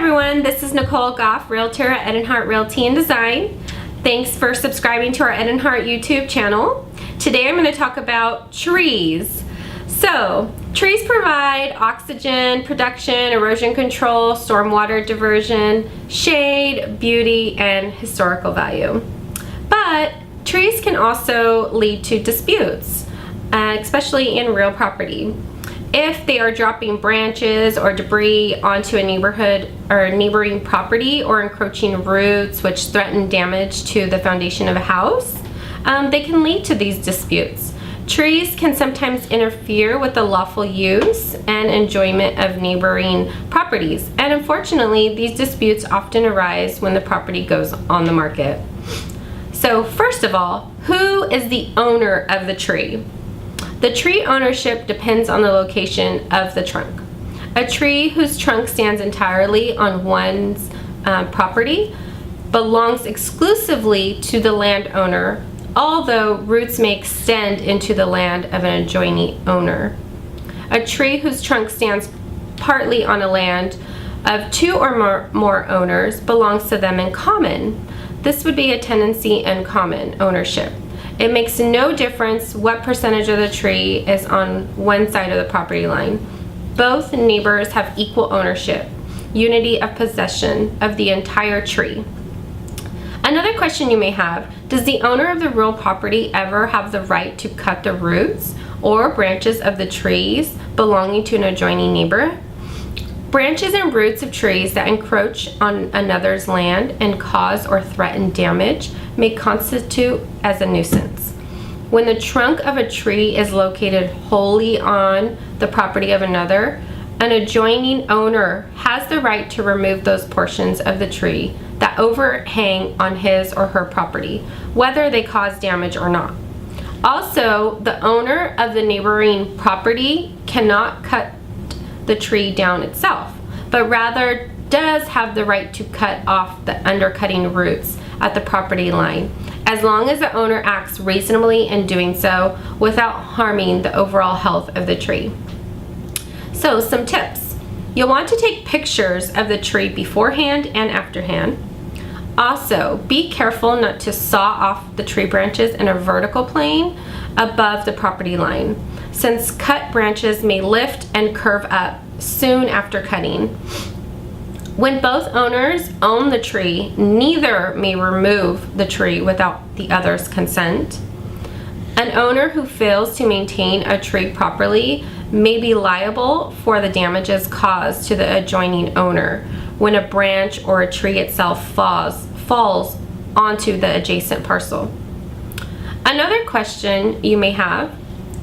everyone, this is Nicole Gough, Realtor at Edinhart Realty and Design. Thanks for subscribing to our Edinhart YouTube channel. Today I'm going to talk about trees. So, trees provide oxygen production, erosion control, stormwater diversion, shade, beauty, and historical value. But trees can also lead to disputes, especially in real property. If they are dropping branches or debris onto a neighborhood or neighboring property or encroaching roots which threaten damage to the foundation of a house, they can lead to these disputes. Trees can sometimes interfere with the lawful use and enjoyment of neighboring properties, and unfortunately these disputes often arise when the property goes on the market. So first of all, who is the owner of the tree? The tree ownership depends on the location of the trunk. A tree whose trunk stands entirely on one's property belongs exclusively to the landowner, although roots may extend into the land of an adjoining owner. A tree whose trunk stands partly on a land of two or more owners belongs to them in common. This would be a tenancy in common ownership. It makes no difference what percentage of the tree is on one side of the property line. Both neighbors have equal ownership, unity of possession of the entire tree. Another question you may have, does the owner of the real property ever have the right to cut the roots or branches of the trees belonging to an adjoining neighbor? Branches and roots of trees that encroach on another's land and cause or threaten damage may constitute as a nuisance. When the trunk of a tree is located wholly on the property of another, an adjoining owner has the right to remove those portions of the tree that overhang on his or her property, whether they cause damage or not. Also, the owner of the neighboring property cannot cut the tree down itself, but rather does have the right to cut off the undercutting roots at the property line, as long as the owner acts reasonably in doing so without harming the overall health of the tree. So, some tips. You'll want to take pictures of the tree beforehand and afterhand. Also, be careful not to saw off the tree branches in a vertical plane above the property line, since cut branches may lift and curve up soon after cutting. When both owners own the tree, neither may remove the tree without the other's consent. An owner who fails to maintain a tree properly may be liable for the damages caused to the adjoining owner when a branch or a tree itself falls onto the adjacent parcel. Another question you may have,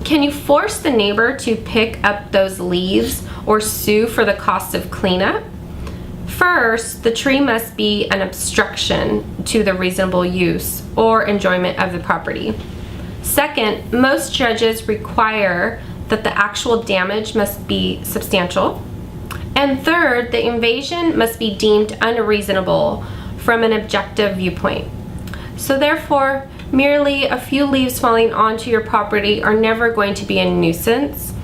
can you force the neighbor to pick up those leaves or sue for the cost of cleanup? First, the tree must be an obstruction to the reasonable use or enjoyment of the property. Second, most judges require that the actual damage must be substantial. And third, the invasion must be deemed unreasonable from an objective viewpoint. So therefore, merely a few leaves falling onto your property are never going to be a nuisance.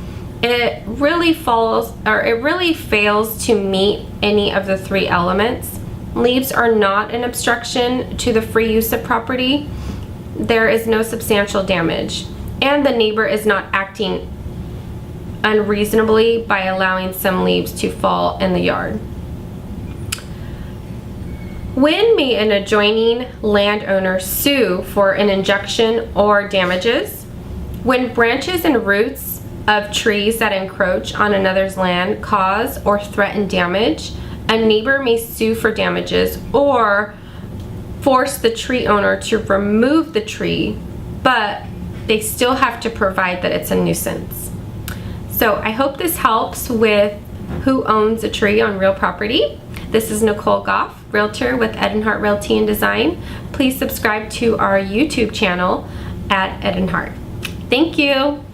It really fails to meet any of the three elements. Leaves are not an obstruction to the free use of property. There is no substantial damage, and the neighbor is not acting unreasonably by allowing some leaves to fall in the yard. When may an adjoining landowner sue for an injunction or damages? When branches and roots of trees that encroach on another's land cause or threaten damage, a neighbor may sue for damages or force the tree owner to remove the tree, but they still have to provide that it's a nuisance. So I hope this helps with who owns a tree on real property. This is Nicole Gough, Realtor with Edinhart Realty and Design. Please subscribe to our YouTube channel at Edinhart. Thank you.